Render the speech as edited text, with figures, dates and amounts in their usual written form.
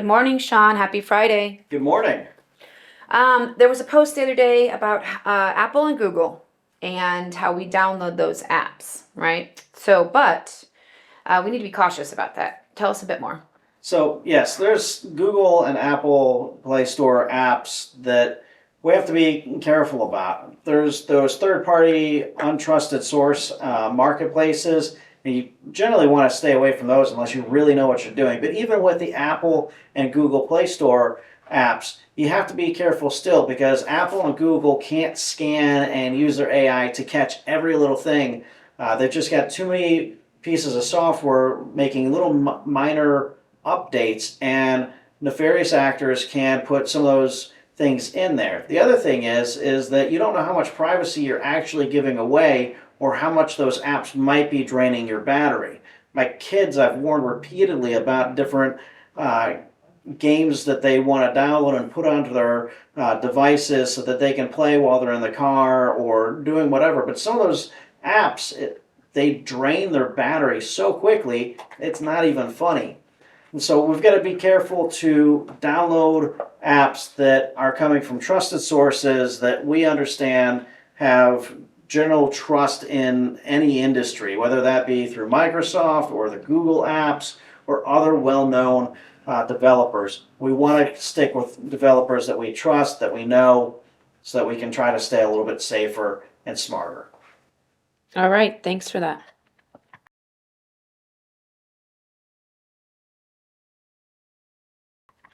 Good morning, Sean. Happy Friday. Good morning. There was a post the other day about Apple and Google and how we download those apps, right? But we need to be cautious about that. Tell us a bit more. So yes, there's Google and Apple Play Store apps that we have to be careful about. There's those third-party, untrusted source marketplaces, and you generally want to stay away from those unless you really know what you're doing. But even with the Apple and Google Play Store apps, you have to be careful still because Apple and Google can't scan and use their AI to catch every little thing. They've just got too many pieces of software making little minor updates, and nefarious actors can put some of those things in there. The other thing is that you don't know how much privacy you're actually giving away or how much those apps might be draining your battery. My kids, I've warned repeatedly about different games that they want to download and put onto their devices so that they can play while they're in the car or doing whatever. But some of those apps, they drain their battery so quickly, it's not even funny. And so we've got to be careful to download apps that are coming from trusted sources that we understand have general trust in any industry, whether that be through Microsoft or the Google apps or other well-known developers. We want to stick with developers that we trust, that we know, so that we can try to stay a little bit safer and smarter. All right. Thanks for that.